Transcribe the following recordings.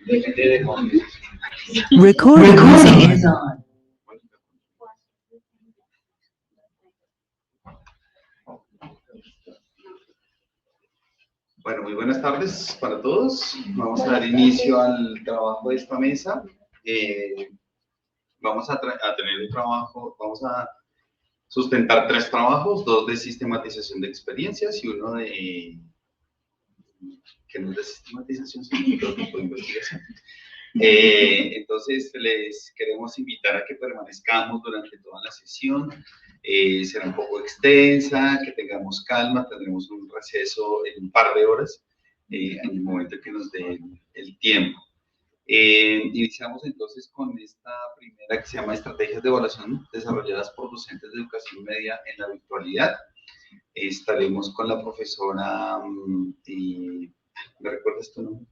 Depende de cómo. Recording is on. Bueno, muy buenas tardes para todos. Vamos a dar inicio al trabajo de esta mesa. Vamos a tener un trabajo, vamos a sustentar 3 trabajos, 2 de sistematización de experiencias y uno de, que no es de sistematización, sino otro tipo de investigación. Entonces les queremos invitar a que permanezcamos durante toda la sesión. Será un poco extensa, que tengamos calma, tendremos un receso en un par de horas, en el momento en que nos den el tiempo. Iniciamos entonces con esta primera que se llama Estrategias de Evaluación desarrolladas por docentes de educación media en la virtualidad. Estaremos con la profesora, ¿me recuerdas tu nombre?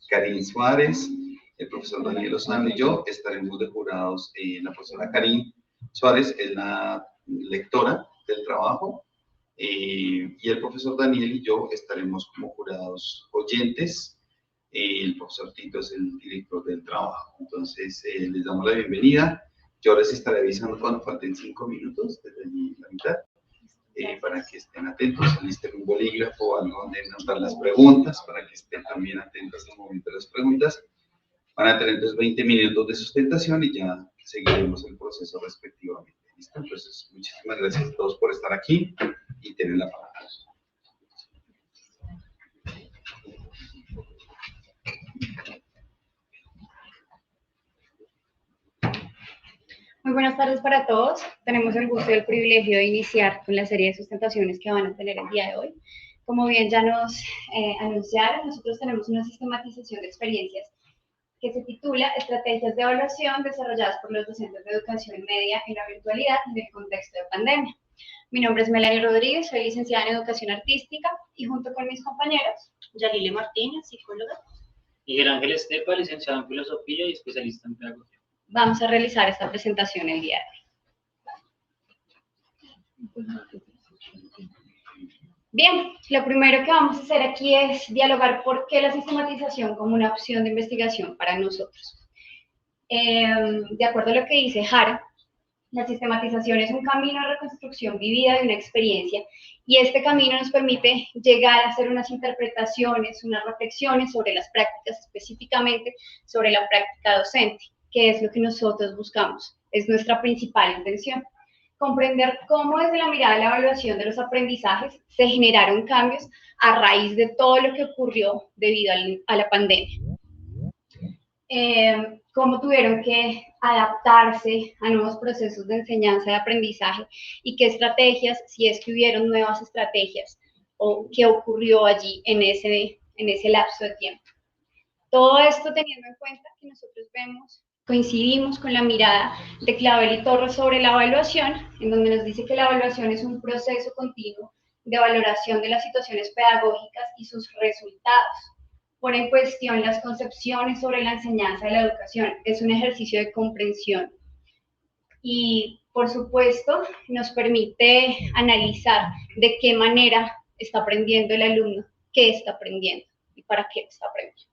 Karin Suárez, el profesor Daniel Lozano y yo estaremos de jurados. La profesora Karin Suárez es la lectora del trabajo y el profesor Daniel y yo estaremos como jurados oyentes. El profesor Tito es el director del trabajo. Entonces les damos la bienvenida. Yo les estaré avisando cuando falten 5 minutos desde la mitad. Para que estén atentos, alisten un bolígrafo o algo donde anotar las preguntas, para que estén también atentos al momento de las preguntas. Van a tener entonces 20 minutos de sustentación y ya seguiremos el proceso respectivamente. ¿Listo? Entonces, muchísimas gracias a todos por estar aquí y tener la palabra. Muy buenas tardes para todos. Tenemos el gusto y el privilegio de iniciar con la serie de sustentaciones que van a tener el día de hoy. Como bien ya nos anunciaron, nosotros tenemos una sistematización de experiencias que se titula Estrategias de Evaluación desarrolladas por los docentes de educación media en la virtualidad en el contexto de pandemia. Mi nombre es Melanie Rodríguez, soy licenciada en Educación Artística y junto con mis compañeros, Yalile Martínez, psicóloga, Miguel Ángel Estepa, licenciado en Filosofía y especialista en Pedagogía. Vamos a realizar esta presentación el día de hoy. Bien, lo primero que vamos a hacer aquí es dialogar por qué la sistematización como una opción de investigación para nosotros. De acuerdo a lo que dice Jara, la sistematización es un camino de reconstrucción vivida de una experiencia y este camino nos permite llegar a hacer unas interpretaciones, unas reflexiones sobre las prácticas, específicamente sobre la práctica docente, que es lo que nosotros buscamos, es nuestra principal intención. Comprender cómo desde la mirada de la evaluación de los aprendizajes se generaron cambios a raíz de todo lo que ocurrió debido a la pandemia. Cómo tuvieron que adaptarse a nuevos procesos de enseñanza y aprendizaje y qué estrategias, si es que hubieron nuevas estrategias o qué ocurrió allí en ese lapso de tiempo. Todo esto teniendo en cuenta que nosotros coincidimos con la mirada de Clavel y Torres sobre la evaluación, en donde nos dice que la evaluación es un proceso continuo de valoración de las situaciones pedagógicas y sus resultados. Pone en cuestión las concepciones sobre la enseñanza de la educación, es un ejercicio de comprensión. Y, por supuesto, nos permite analizar de qué manera está aprendiendo el alumno, qué está aprendiendo y para qué está aprendiendo.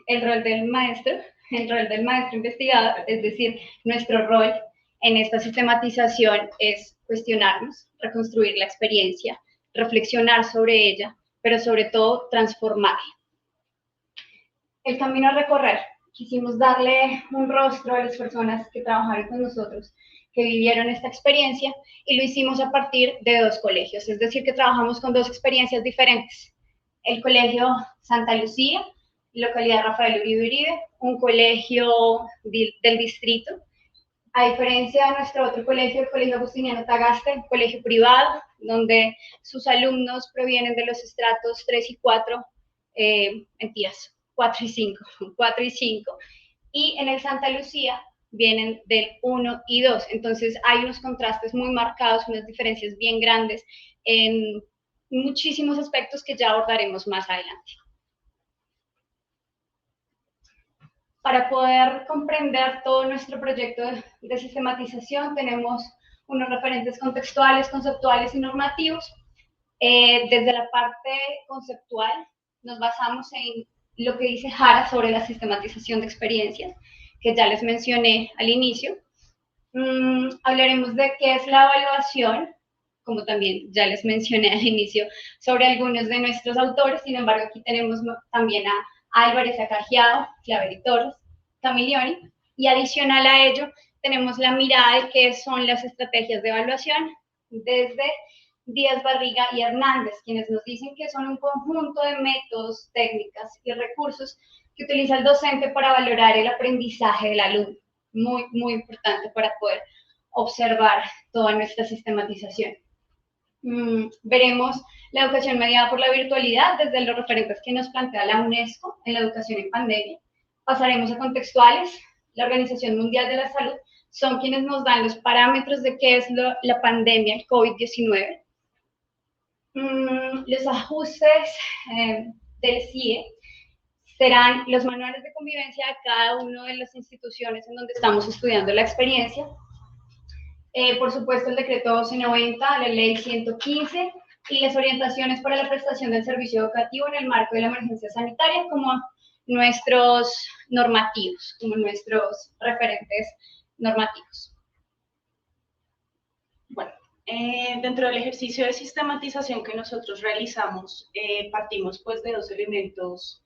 El rol del maestro investigador, es decir, nuestro rol en esta sistematización es cuestionarnos, reconstruir la experiencia, reflexionar sobre ella, pero sobre todo transformarla. El camino a recorrer. Quisimos darle un rostro a las personas que trabajaron con nosotros, que vivieron esta experiencia, y lo hicimos a partir de 2 colegios, es decir, que trabajamos con 2 experiencias diferentes. El Colegio Santa Lucía, localidad Rafael Uribe Uribe, un colegio del distrito. A diferencia de nuestro otro colegio, el Colegio Agustiniano Tagaste, un colegio privado, donde sus alumnos provienen de los estratos 3 y 4, mentiras, 4 y 5, y en el Santa Lucía vienen del 1 y 2, entonces hay unos contrastes muy marcados, unas diferencias bien grandes en muchísimos aspectos que ya abordaremos más adelante. Para poder comprender todo nuestro proyecto de sistematización, tenemos unos referentes contextuales, conceptuales y normativos. Desde la parte conceptual, nos basamos en lo que dice Jara sobre la sistematización de experiencias, que ya les mencioné al inicio. Hablaremos de qué es la evaluación, como también ya les mencioné al inicio, sobre algunos de nuestros autores. Sin embargo, aquí tenemos también a Álvarez, a Cajiado, Claver y Torres, Camilioni, y adicional a ello, tenemos la mirada de qué son las estrategias de evaluación desde Díaz Barriga y Hernández, quienes nos dicen que son un conjunto de métodos, técnicas y recursos que utiliza el docente para valorar el aprendizaje del alumno. Muy, muy importante para poder observar toda nuestra sistematización. Veremos la educación mediada por la virtualidad desde los referentes que nos plantea la UNESCO en la educación en pandemia. Pasaremos a contextuales. La Organización Mundial de la Salud son quienes nos dan los parámetros de qué es la pandemia, el COVID-19. Los ajustes del CIE serán los manuales de convivencia de cada una de las instituciones en donde estamos estudiando la experiencia. Por supuesto, el decreto 1290, la ley 115 y las orientaciones para la prestación del servicio educativo en el marco de la emergencia sanitaria como nuestros normativos, como nuestros referentes normativos. Bueno, dentro del ejercicio de sistematización que nosotros realizamos, partimos pues de dos elementos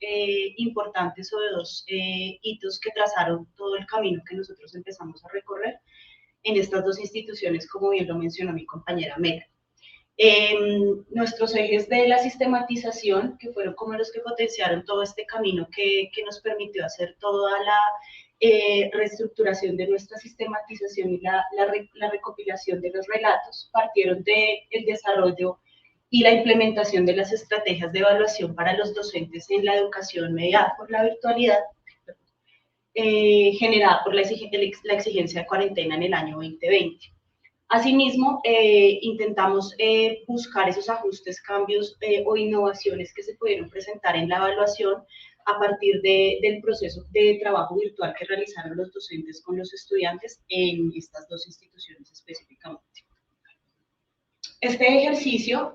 importantes o de dos hitos que trazaron todo el camino que nosotros empezamos a recorrer en estas dos instituciones, como bien lo mencionó mi compañera Mela. Nuestros ejes de la sistematización, que fueron como los que potenciaron todo este camino que nos permitió hacer toda la reestructuración de nuestra sistematización y la recopilación de los relatos, partieron del desarrollo y la implementación de las estrategias de evaluación para los docentes en la educación mediada por la virtualidad, generada por la exigencia de cuarentena en el año 2020. Asimismo, intentamos buscar esos ajustes, cambios o innovaciones que se pudieron presentar en la evaluación a partir del proceso de trabajo virtual que realizaron los docentes con los estudiantes en estas dos instituciones específicamente. Este ejercicio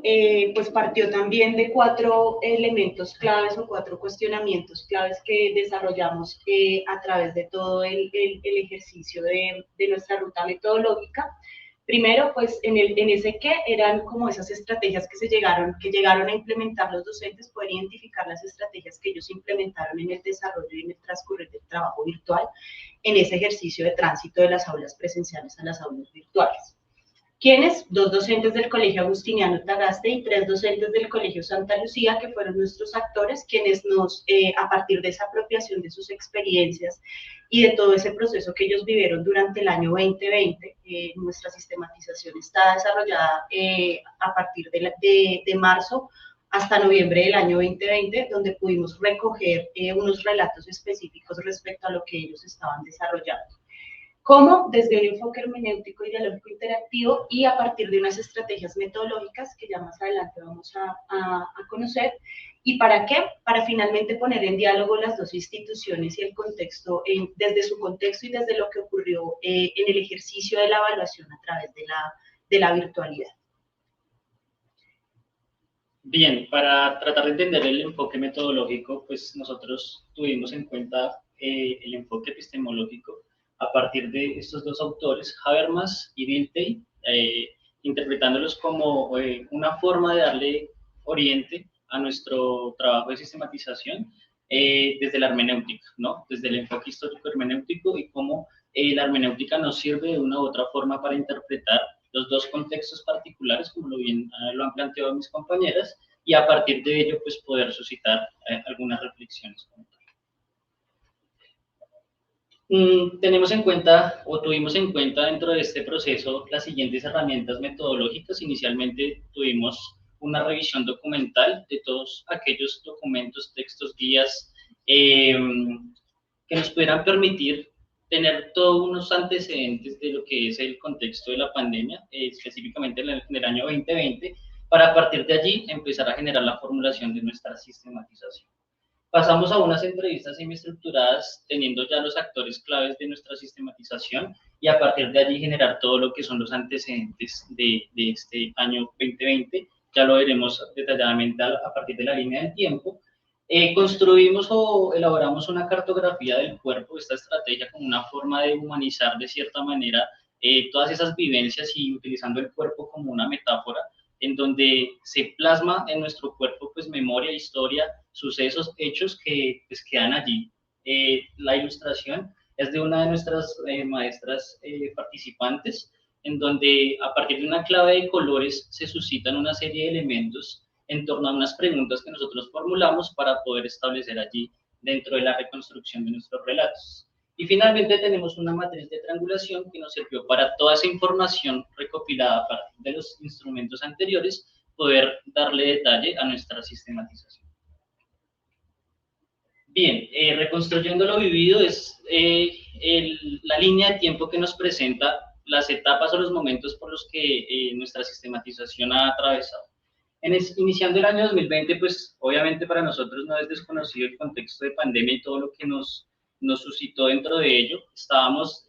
pues partió también de 4 elementos claves o 4 cuestionamientos claves que desarrollamos a través de todo el ejercicio de nuestra ruta metodológica. Primero, pues en ese qué eran como esas estrategias que llegaron a implementar los docentes, poder identificar las estrategias que ellos implementaron en el desarrollo y en el transcurrir del trabajo virtual, en ese ejercicio de tránsito de las aulas presenciales a las aulas virtuales. ¿Quiénes? 2 docentes del Colegio Agustiniano Tagaste y 3 docentes del Colegio Santa Lucía, que fueron nuestros actores, quienes a partir de esa apropiación de sus experiencias y de todo ese proceso que ellos vivieron durante el año 2020, nuestra sistematización está desarrollada a partir de marzo hasta noviembre del año 2020, donde pudimos recoger unos relatos específicos respecto a lo que ellos estaban desarrollando. ¿Cómo? Desde un enfoque hermenéutico y dialógico interactivo y a partir de unas estrategias metodológicas que ya más adelante vamos a conocer. ¿Y para qué? Para finalmente poner en diálogo las dos instituciones y el contexto, desde su contexto y desde lo que ocurrió en el ejercicio de la evaluación a través de la virtualidad. Bien, para tratar de entender el enfoque metodológico, pues nosotros tuvimos en cuenta el enfoque epistemológico a partir de estos dos autores, Habermas y Dilthey, interpretándolos como una forma de darle oriente a nuestro trabajo de sistematización desde la hermenéutica, ¿no? Desde el enfoque histórico hermenéutico y cómo la hermenéutica nos sirve de una u otra forma para interpretar los dos contextos particulares, como lo han planteado mis compañeras, y a partir de ello pues poder suscitar algunas reflexiones. Tenemos en cuenta o tuvimos en cuenta dentro de este proceso las siguientes herramientas metodológicas. Inicialmente tuvimos una revisión documental de todos aquellos documentos, textos, guías que nos pudieran permitir tener todos unos antecedentes de lo que es el contexto de la pandemia, específicamente en el año 2020, para a partir de allí empezar a generar la formulación de nuestra sistematización. Pasamos a unas entrevistas semiestructuradas teniendo ya los actores claves de nuestra sistematización y a partir de allí generar todo lo que son los antecedentes de este año 2020. Ya lo veremos detalladamente a partir de la línea del tiempo. Construimos o elaboramos una cartografía del cuerpo, esta estrategia como una forma de humanizar de cierta manera todas esas vivencias y utilizando el cuerpo como una metáfora en donde se plasma en nuestro cuerpo pues memoria, historia, sucesos, hechos que pues quedan allí. La ilustración es de una de nuestras maestras participantes en donde a partir de una clave de colores se suscitan una serie de elementos en torno a unas preguntas que nosotros formulamos para poder establecer allí dentro de la reconstrucción de nuestros relatos. Y finalmente tenemos una matriz de triangulación que nos sirvió para toda esa información recopilada a partir de los instrumentos anteriores, poder darle detalle a nuestra sistematización. Bien, reconstruyendo lo vivido es la línea de tiempo que nos presenta las etapas o los momentos por los que nuestra sistematización ha atravesado. Iniciando el año 2020, pues obviamente para nosotros no es desconocido el contexto de pandemia y todo lo que nos suscitó dentro de ello. Estábamos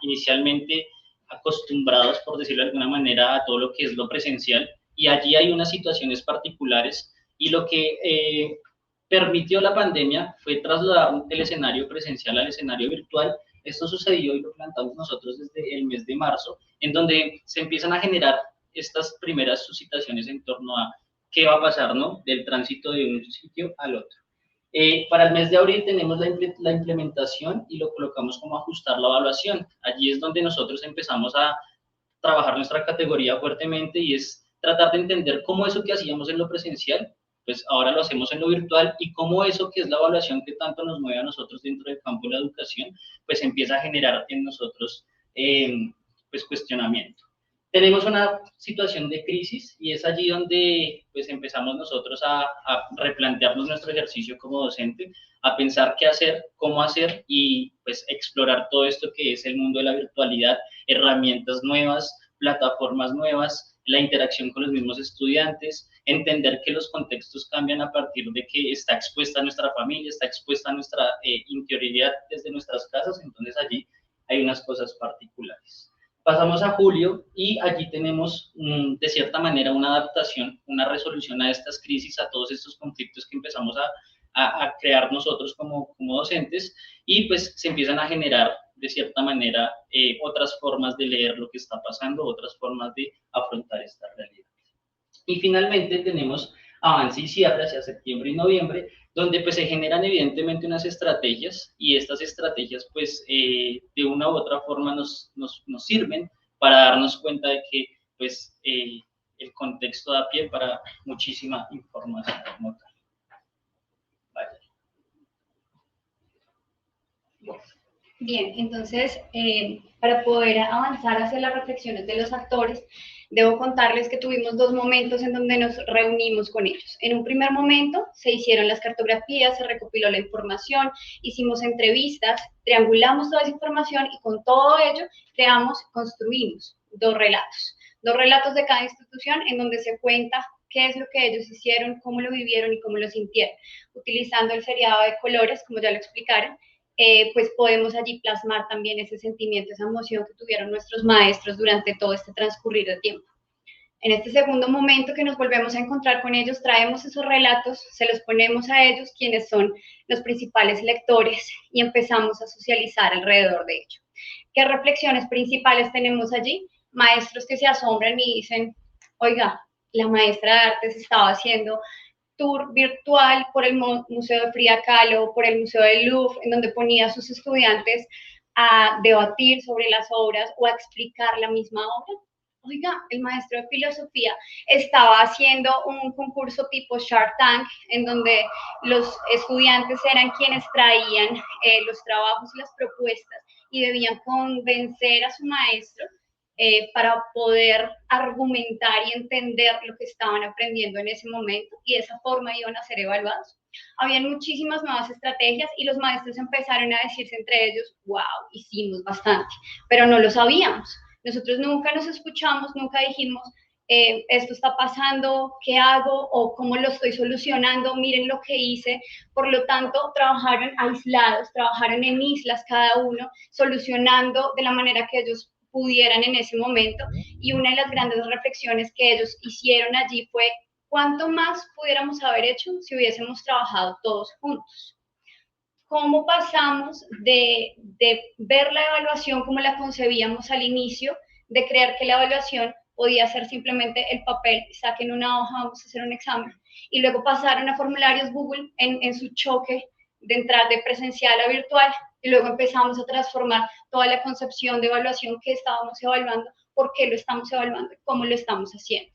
inicialmente acostumbrados, por decirlo de alguna manera, a todo lo que es lo presencial y allí hay unas situaciones particulares y lo que permitió la pandemia fue trasladar el escenario presencial al escenario virtual. Esto sucedió y lo plantamos nosotros desde el mes de marzo, en donde se empiezan a generar estas primeras suscitaciones en torno a qué va a pasar, ¿no? Del tránsito de un sitio al otro. Para el mes de abril tenemos la implementación y lo colocamos como ajustar la evaluación. Allí es donde nosotros empezamos a trabajar nuestra categoría fuertemente y es tratar de entender cómo eso que hacíamos en lo presencial, pues ahora lo hacemos en lo virtual y cómo eso que es la evaluación que tanto nos mueve a nosotros dentro del campo de la educación, pues empieza a generar en nosotros pues cuestionamiento. Tenemos una situación de crisis y es allí donde pues empezamos nosotros a replantearnos nuestro ejercicio como docente, a pensar qué hacer, cómo hacer y pues explorar todo esto que es el mundo de la virtualidad, herramientas nuevas, plataformas nuevas, la interacción con los mismos estudiantes, entender que los contextos cambian a partir de que está expuesta nuestra familia, está expuesta nuestra interioridad desde nuestras casas, entonces allí hay unas cosas particulares. Pasamos a julio y allí tenemos de cierta manera una adaptación, una resolución a estas crisis, a todos estos conflictos que empezamos a crear nosotros como docentes y pues se empiezan a generar de cierta manera otras formas de leer lo que está pasando, otras formas de afrontar esta realidad. Y finalmente tenemos avance y cierre hacia septiembre y noviembre, donde pues se generan evidentemente unas estrategias y estas estrategias pues de una u otra forma nos sirven para darnos cuenta de que pues el contexto da pie para muchísima información como tal. Vaya. Bien, entonces, para poder avanzar hacia las reflexiones de los actores, debo contarles que tuvimos dos momentos en donde nos reunimos con ellos. En un primer momento se hicieron las cartografías, se recopiló la información, hicimos entrevistas, triangulamos toda esa información y con todo ello construimos dos relatos de cada institución en donde se cuenta qué es lo que ellos hicieron, cómo lo vivieron y cómo lo sintieron. Utilizando el seriado de colores, como ya lo explicaron, pues podemos allí plasmar también ese sentimiento, esa emoción que tuvieron nuestros maestros durante todo este transcurrir de tiempo. En este segundo momento que nos volvemos a encontrar con ellos, traemos esos relatos, se los ponemos a ellos, quienes son los principales lectores, y empezamos a socializar alrededor de ello. ¿Qué reflexiones principales tenemos allí? Maestros que se asombran y dicen, oiga, la maestra de artes estaba haciendo tour virtual por el Museo de Frida Kahlo, por el Museo del Louvre, en donde ponía a sus estudiantes a debatir sobre las obras o a explicar la misma obra. Oiga, el maestro de filosofía estaba haciendo un concurso tipo Shark Tank, en donde los estudiantes eran quienes traían los trabajos y las propuestas y debían convencer a su maestro para poder argumentar y entender lo que estaban aprendiendo en ese momento, y de esa forma iban a ser evaluados. Habían muchísimas nuevas estrategias y los maestros empezaron a decirse entre ellos, wow, hicimos bastante, pero no lo sabíamos. Nosotros nunca nos escuchamos, nunca dijimos, esto está pasando, ¿qué hago? O ¿cómo lo estoy solucionando? Miren lo que hice. Por lo tanto, trabajaron aislados, trabajaron en islas cada uno, solucionando de la manera que ellos pudieran en ese momento, y una de las grandes reflexiones que ellos hicieron allí fue ¿Cuánto más pudiéramos haber hecho si hubiésemos trabajado todos juntos? ¿Cómo pasamos de ver la evaluación como la concebíamos al inicio, de creer que la evaluación podía ser simplemente el papel, saquen una hoja, vamos a hacer un examen, y luego pasaron a formularios Google en su choque de entrar de presencial a virtual, y luego empezamos a transformar toda la concepción de evaluación que estábamos evaluando, por qué lo estamos evaluando, cómo lo estamos haciendo?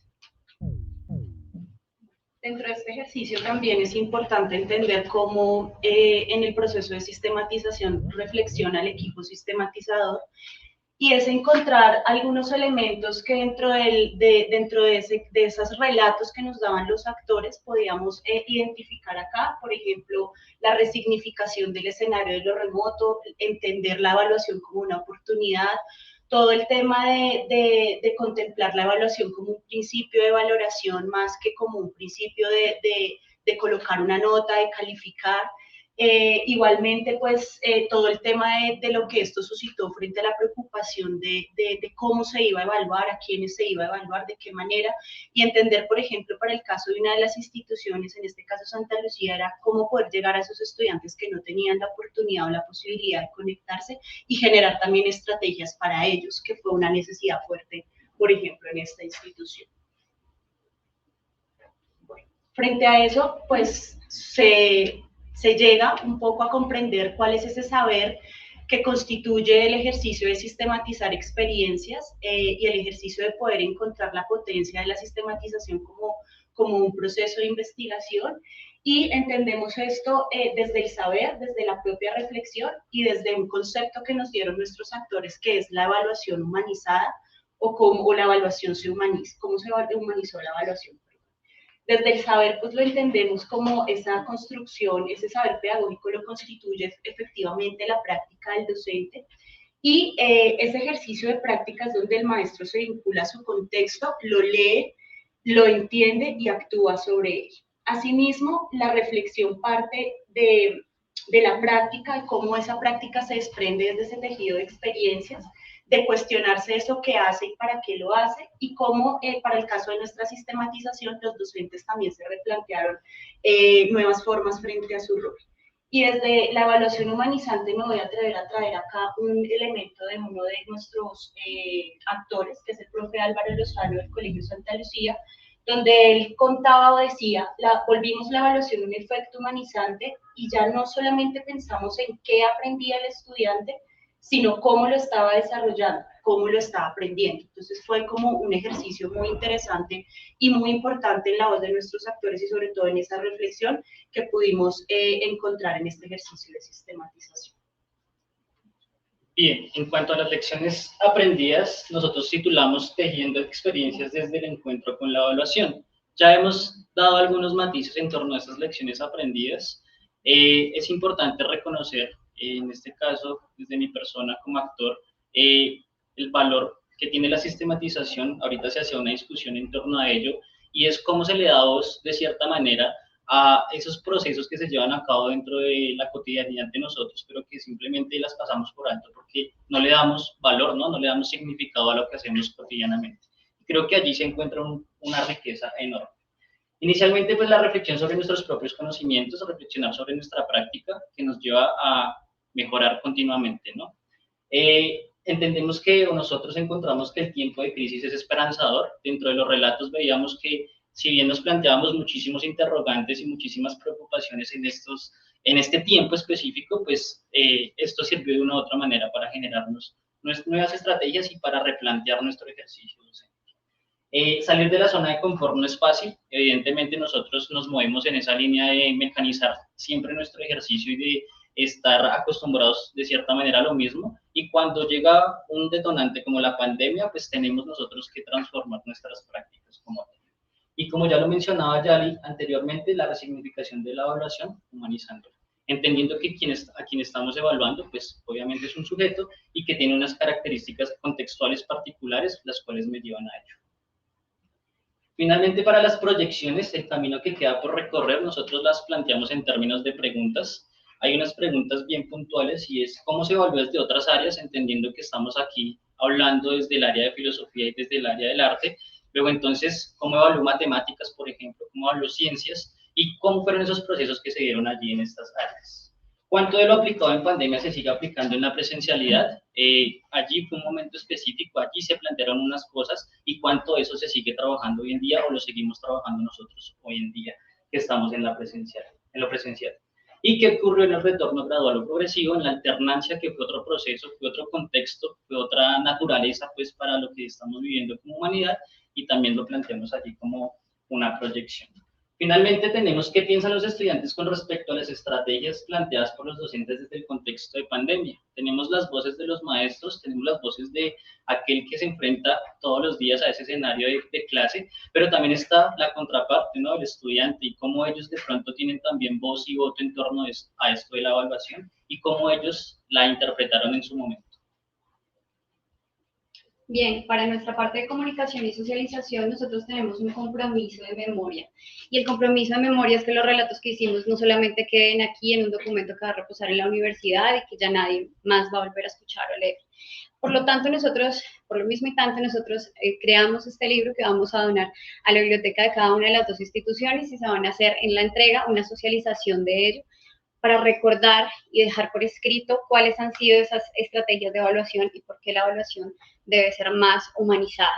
Dentro de este ejercicio también es importante entender cómo en el proceso de sistematización reflexiona el equipo sistematizador, y es encontrar algunos elementos que dentro de esos relatos que nos daban los actores podíamos identificar acá. Por ejemplo, la resignificación del escenario de lo remoto, entender la evaluación como una oportunidad, todo el tema de contemplar la evaluación como un principio de valoración más que como un principio de colocar una nota, de calificar. Igualmente, pues, todo el tema de lo que esto suscitó frente a la preocupación de cómo se iba a evaluar, a quiénes se iba a evaluar, de qué manera, y entender, por ejemplo, para el caso de una de las instituciones, en este caso Santa Lucía, era cómo poder llegar a esos estudiantes que no tenían la oportunidad o la posibilidad de conectarse y generar también estrategias para ellos, que fue una necesidad fuerte, por ejemplo, en esta institución. Bueno, frente a eso, pues, se llega un poco a comprender cuál es ese saber que constituye el ejercicio de sistematizar experiencias y el ejercicio de poder encontrar la potencia de la sistematización como un proceso de investigación, y entendemos esto desde el saber, desde la propia reflexión y desde un concepto que nos dieron nuestros actores, que es la evaluación humanizada, o la evaluación se humaniza, cómo se humanizó la evaluación. Desde el saber, pues lo entendemos como esa construcción, ese saber pedagógico lo constituye efectivamente la práctica del docente, y ese ejercicio de prácticas donde el maestro se vincula a su contexto, lo lee, lo entiende y actúa sobre él. Asimismo, la reflexión parte de la práctica, de cómo esa práctica se desprende desde ese tejido de experiencias, de cuestionarse eso que hace y para qué lo hace, y cómo para el caso de nuestra sistematización los docentes también se replantearon nuevas formas frente a su rol. Y desde la evaluación humanizante me voy a atrever a traer acá un elemento de uno de nuestros actores, que es el profe Álvaro Lozano del Colegio Santa Lucía, donde él contaba o decía, volvimos la evaluación un efecto humanizante, y ya no solamente pensamos en qué aprendía el estudiante, sino cómo lo estaba desarrollando, cómo lo estaba aprendiendo. Entonces fue como un ejercicio muy interesante y muy importante en la voz de nuestros actores, y sobre todo en esa reflexión que pudimos encontrar en este ejercicio de sistematización. Bien, en cuanto a las lecciones aprendidas, nosotros titulamos Tejiendo experiencias desde el encuentro con la evaluación. Ya hemos dado algunos matices en torno a esas lecciones aprendidas. Es importante reconocer, en este caso, desde mi persona como actor, el valor que tiene la sistematización. Ahorita se hacía una discusión en torno a ello, y es cómo se le da voz, de cierta manera, a esos procesos que se llevan a cabo dentro de la cotidianidad de nosotros, pero que simplemente las pasamos por alto porque no le damos valor, no le damos significado a lo que hacemos cotidianamente. Creo que allí se encuentra una riqueza enorme. Inicialmente, pues la reflexión sobre nuestros propios conocimientos, reflexionar sobre nuestra práctica, que nos lleva a mejorar continuamente, ¿no? Entendemos que nosotros encontramos que el tiempo de crisis es esperanzador. Dentro de los relatos veíamos que, si bien nos planteábamos muchísimos interrogantes y muchísimas preocupaciones en este tiempo específico, pues esto sirvió de una u otra manera para generarnos nuevas estrategias y para replantear nuestro ejercicio docente. Salir de la zona de confort no es fácil. Evidentemente nosotros nos movemos en esa línea de mecanizar siempre nuestro ejercicio y de estar acostumbrados de cierta manera a lo mismo, y cuando llega un detonante como la pandemia, pues tenemos nosotros que transformar nuestras prácticas como tal. Y como ya lo mencionaba Yali anteriormente, la resignificación de la evaluación, humanizándola, entendiendo que a quien estamos evaluando, pues obviamente es un sujeto y que tiene unas características contextuales particulares, las cuales me llevan a ello. Finalmente, para las proyecciones, el camino que queda por recorrer, nosotros las planteamos en términos de preguntas. Hay unas preguntas bien puntuales, y es cómo se evalúa desde otras áreas, entendiendo que estamos aquí hablando desde el área de filosofía y desde el área del arte. Luego entonces, ¿cómo evaluó matemáticas, por ejemplo? ¿Cómo evaluó ciencias? ¿Y cómo fueron esos procesos que se dieron allí en estas áreas? ¿Cuánto de lo aplicado en pandemia se sigue aplicando en la presencialidad? Allí fue un momento específico, allí se plantearon unas cosas y cuánto de eso se sigue trabajando hoy en día o lo seguimos trabajando nosotros hoy en día que estamos en lo presencial. ¿Y qué ocurrió en el retorno gradual o progresivo, en la alternancia, que fue otro proceso, fue otro contexto, fue otra naturaleza pues para lo que estamos viviendo como humanidad, y también lo planteamos allí como una proyección? Finalmente, tenemos qué piensan los estudiantes con respecto a las estrategias planteadas por los docentes desde el contexto de pandemia. Tenemos las voces de los maestros, tenemos las voces de aquel que se enfrenta todos los días a ese escenario de clase, pero también está la contraparte, ¿no?, del estudiante, y cómo ellos de pronto tienen también voz y voto en torno a esto de la evaluación y cómo ellos la interpretaron en su momento. Bien, para nuestra parte de comunicación y socialización, nosotros tenemos un compromiso de memoria. Y el compromiso de memoria es que los relatos que hicimos no solamente queden aquí en un documento que va a reposar en la universidad y que ya nadie más va a volver a escuchar o leer. Por lo tanto, nosotros, por lo mismo y tanto, nosotros creamos este libro que vamos a donar a la biblioteca de cada una de las dos instituciones, y se van a hacer en la entrega una socialización de ello, para recordar y dejar por escrito cuáles han sido esas estrategias de evaluación y por qué la evaluación debe ser más humanizada.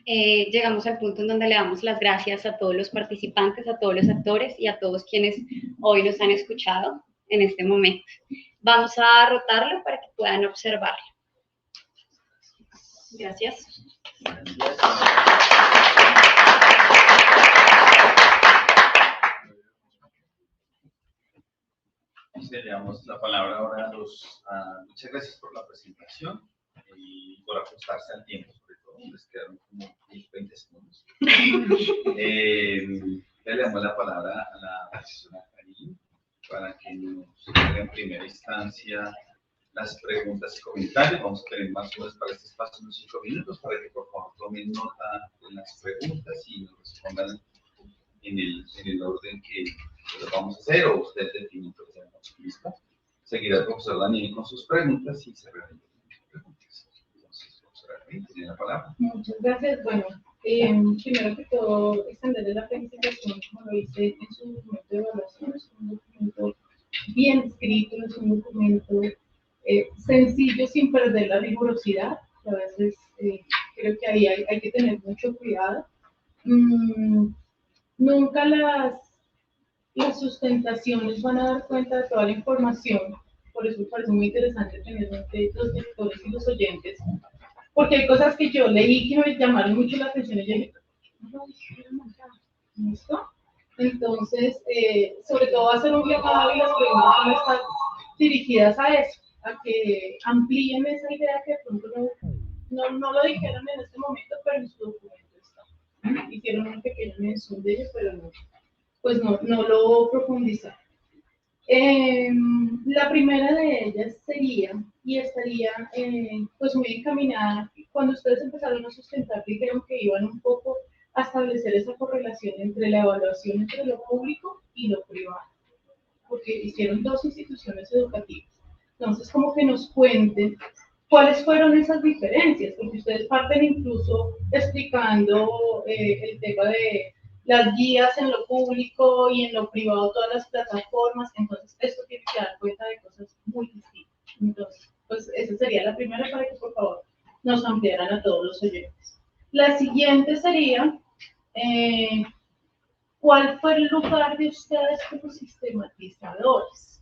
Llegamos al punto en donde le damos las gracias a todos los participantes, a todos los actores y a todos quienes hoy nos han escuchado en este momento. Vamos a rotarlo para que puedan observarlo. Gracias. Le damos la palabra ahora a muchas gracias por la presentación y por ajustarse al tiempo, sobre todo, les quedaron como 20 segundos. Le damos la palabra a la profesora Karin para que nos haga en primera instancia las preguntas y comentarios. Vamos a tener más horas para este espacio, unos 5 minutos, para que por favor tomen nota de las preguntas y nos respondan en el orden que lo vamos a hacer, o ustedes definen que tenemos listo. Seguirá el profesor Daniel con sus preguntas y se realizan las preguntas. Entonces, profesora Daniel, tiene la palabra. Muchas gracias. Bueno, primero que todo, extenderle la felicitación, como lo hice en su documento de evaluación. Es un documento bien escrito, es un documento sencillo, sin perder la rigurosidad. A veces creo que ahí hay que tener mucho cuidado. Nunca las sustentaciones van a dar cuenta de toda la información, por eso me parece muy interesante tener los lectores y los oyentes, porque hay cosas que yo leí que me llamaron mucho la atención y yo dije, no lo dijeron acá, ¿listo? Entonces, sobre todo va a ser un llamado y las preguntas van a estar dirigidas a eso, a que amplíen esa idea que de pronto no lo dijeron en este momento, pero en su documento está. Hicieron una pequeña mención de ello, pero no lo profundizaron. La primera de ellas sería, y estaría pues muy encaminada, cuando ustedes empezaron a sustentar, dijeron que iban un poco a establecer esa correlación entre la evaluación entre lo público y lo privado, porque hicieron dos instituciones educativas. Entonces, como que nos cuenten cuáles fueron esas diferencias, porque ustedes parten incluso explicando el tema de las guías en lo público y en lo privado, todas las plataformas. Entonces, esto tiene que dar cuenta de cosas muy distintas. Entonces, pues esa sería la primera, para que por favor nos ampliaran a todos los oyentes. La siguiente sería, ¿cuál fue el lugar de ustedes como sistematizadores?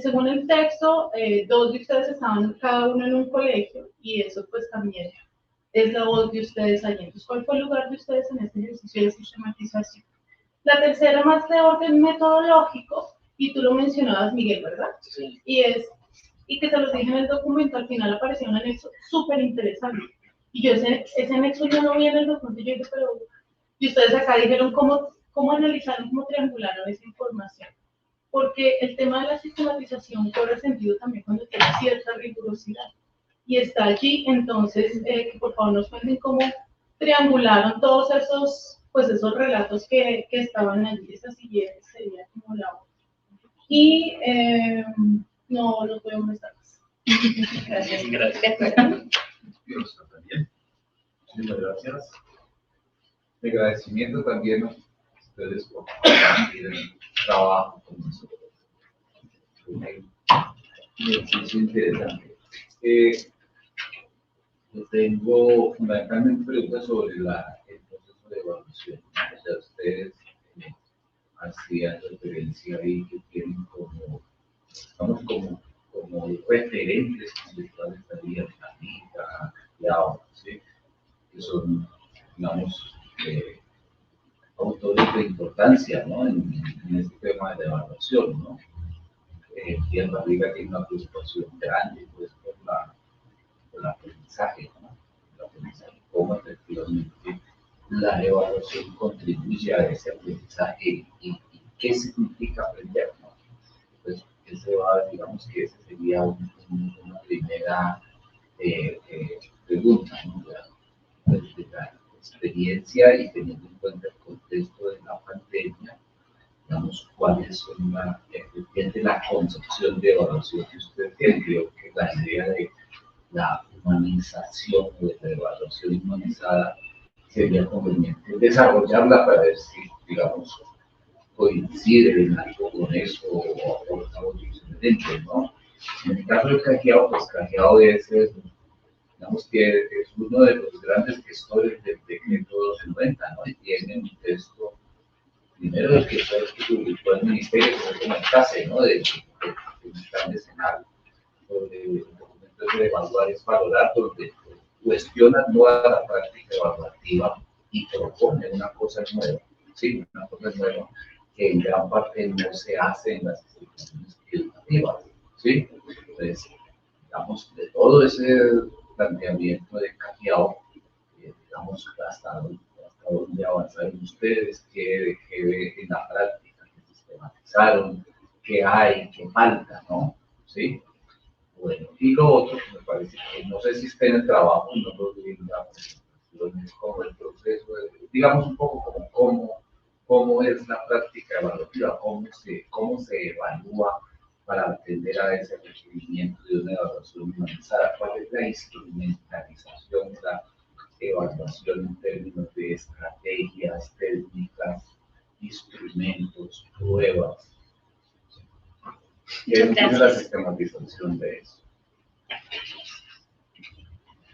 Según el texto, dos de ustedes estaban cada uno en un colegio, y eso pues también es la voz de ustedes allí. Entonces, ¿cuál fue el lugar de ustedes en este ejercicio de sistematización? La tercera, más de orden metodológico, y tú lo mencionabas, Miguel, ¿verdad? Sí. Y que te lo dije en el documento, al final apareció un anexo súper interesante. Y yo ese anexo yo no vi en el documento, yo dije, pero... Y ustedes acá dijeron cómo analizaron, cómo triangularon esa información. Porque el tema de la sistematización cobra sentido también cuando tiene cierta rigurosidad. Y está allí, entonces, que por favor nos cuenten cómo triangularon todos esos relatos que estaban allí. Esa siguiente sería como la otra. Y no podemos estar más. Gracias. Gracias. De acuerdo. Muchas gracias. Mi agradecimiento también a ustedes por compartir el trabajo con nosotros. Un ejercicio interesante. Yo tengo fundamentalmente preguntas sobre el proceso de evaluación. O sea, ustedes hacían referencia ahí que tienen como, digamos, como referentes conceptuales estarían Anita, Yao, ¿sí? Que son, digamos, autores de importancia, ¿no? En este tema de evaluación, ¿no? Pierre Barriga tiene una preocupación grande, pues, por el aprendizaje, ¿no? El aprendizaje, cómo efectivamente la evaluación contribuye a ese aprendizaje y qué significa aprender, ¿no? Pues, digamos que esa sería una primera pregunta, ¿no? Desde la experiencia y teniendo en cuenta el contexto de la pandemia, digamos, cuáles son efectivamente la concepción de evaluación que usted tiene. Creo que la idea de la humanización, de la evaluación humanizada, sería conveniente desarrollarla para ver si, digamos, coincide en algo con eso o aporta algo diferente, ¿no? En el caso de Cajiao, pues Cajiao digamos que es uno de los grandes gestores del decreto 290, ¿no? Y tiene un texto, primero el que publicó el Ministerio, como comentaste, ¿no? De un plan decenal sobre el documento de evaluar es valorar, donde cuestiona toda la práctica evaluativa y propone una cosa nueva, sí, una cosa nueva que en gran parte no se hace en las instituciones educativas, ¿sí? Entonces, digamos, de todo ese planteamiento de Cajiao, digamos, hasta dónde avanzaron ustedes, qué ve en la práctica, qué sistematizaron, qué hay, qué falta, ¿no? ¿Sí? Bueno, y lo otro que me parece que no sé si está en el trabajo, no lo vi en la presentación, es como el proceso, digamos un poco como cómo es la práctica evaluativa, cómo se evalúa para atender a ese requerimiento de una evaluación humanizada, cuál es la instrumentalización de la evaluación en términos de estrategias, técnicas, instrumentos, pruebas. ¿Qué es la sistematización de eso?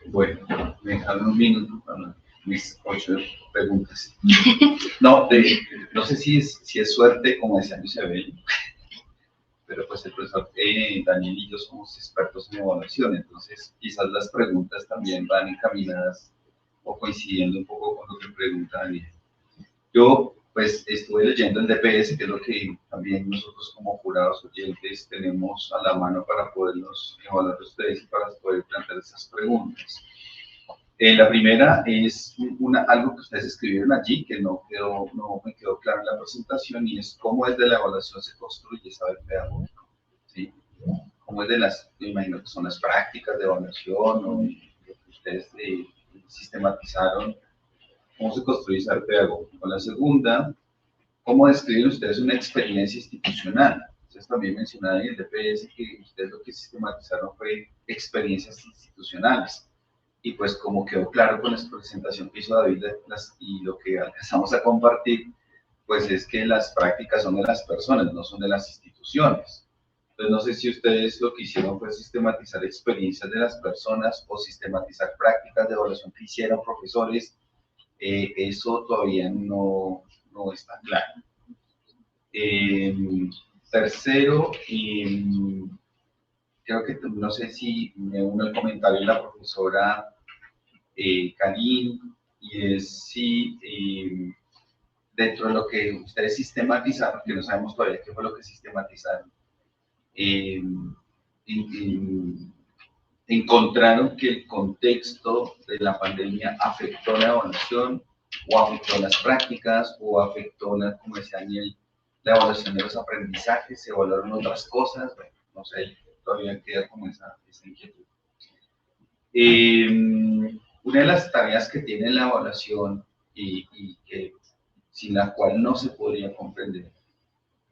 Bueno, me dejaron un minuto para mis 8 preguntas. No, no sé si es suerte, como decía Isabel, pero pues el profesor Daniel y yo somos expertos en evaluación, entonces quizás las preguntas también van encaminadas o coincidiendo un poco con lo que pregunta Daniel. Yo pues estuve leyendo el DPS, que es lo que también nosotros como jurados oyentes tenemos a la mano para poderlos evaluar a ustedes y para poder plantear esas preguntas. La primera es algo que ustedes escribieron allí, que no me quedó claro en la presentación, y es cómo desde la evaluación se construye saber pedagógico, ¿sí? Cómo es me imagino que son las prácticas de evaluación o lo que ustedes sistematizaron, cómo se construye saber pedagógico. La segunda, cómo describen ustedes una experiencia institucional. Ustedes también mencionaron en el DPS que ustedes lo que sistematizaron fue experiencias institucionales. Y pues como quedó claro con la presentación que hizo David y lo que alcanzamos a compartir, pues es que las prácticas son de las personas, no son de las instituciones. Entonces no sé si ustedes lo que hicieron fue sistematizar experiencias de las personas o sistematizar prácticas de evaluación que hicieron profesores. Eso todavía no está claro. Tercero, creo que no sé si me uno al comentario de la profesora Karim, y es si dentro de lo que ustedes sistematizaron, que no sabemos todavía qué fue lo que sistematizaron, encontraron que el contexto de la pandemia afectó la evaluación, o afectó las prácticas, o afectó, como decía Daniel, la evaluación de los aprendizajes, se evaluaron otras cosas. Bueno, no sé, todavía queda como esa inquietud. Una de las tareas que tiene la evaluación y que sin la cual no se podría comprender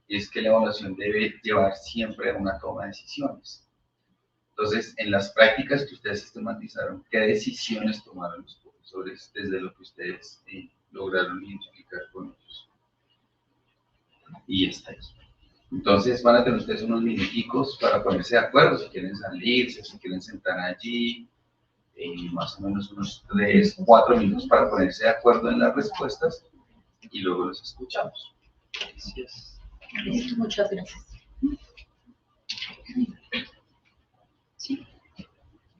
es que la evaluación debe llevar siempre a una toma de decisiones. Entonces, en las prácticas que ustedes sistematizaron, ¿qué decisiones tomaron los profesores desde lo que ustedes lograron identificar con ellos? Y ya está eso. Entonces, van a tener ustedes unos minuticos para ponerse de acuerdo, si quieren salirse, si quieren sentar allí, más o menos unos 3, 4 minutos para ponerse de acuerdo en las respuestas y luego los escuchamos. Gracias. Muchas gracias. Sí.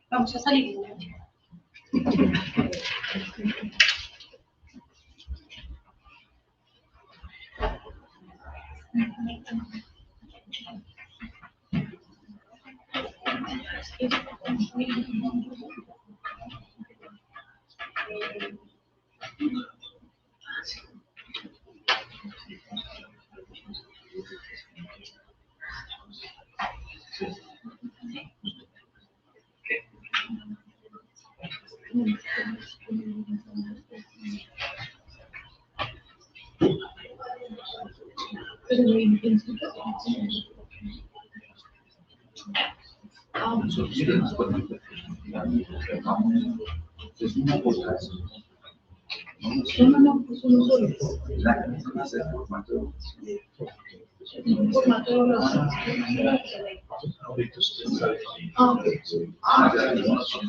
Vamos a salir. Es una aportación. No, pues uno solo. La que se hace el formato. Un formato de evaluación. Ok. Ya, no son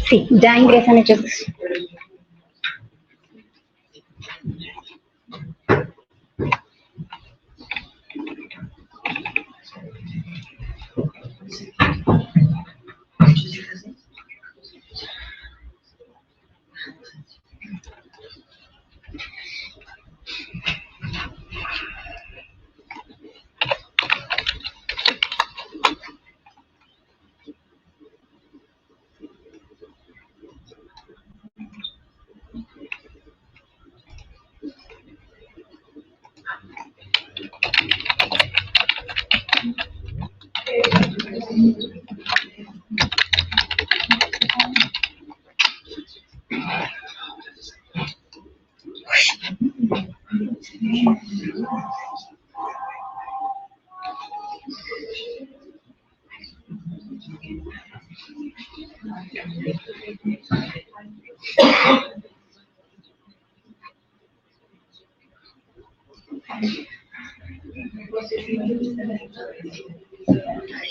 Sí, ya ingresan ellos dos.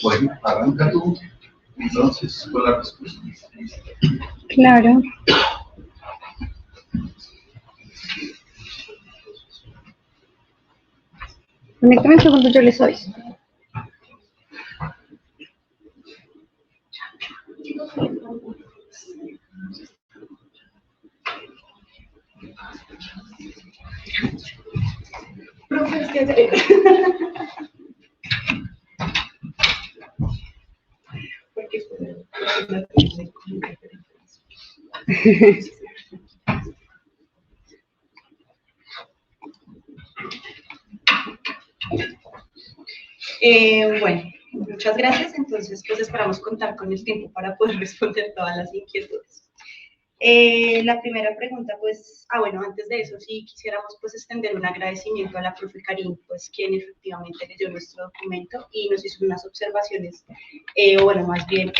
Bueno, arranca tú, entonces, con la respuesta. Claro. Permítame un segundo, yo les aviso. Profe, es que porque bueno, muchas gracias. Entonces, pues esperamos contar con el tiempo para poder responder todas las inquietudes. La primera pregunta, pues, bueno, antes de eso, sí quisiéramos pues extender un agradecimiento a la profe Karim, pues, quien efectivamente leyó nuestro documento y nos hizo unas observaciones, o bueno, más bien,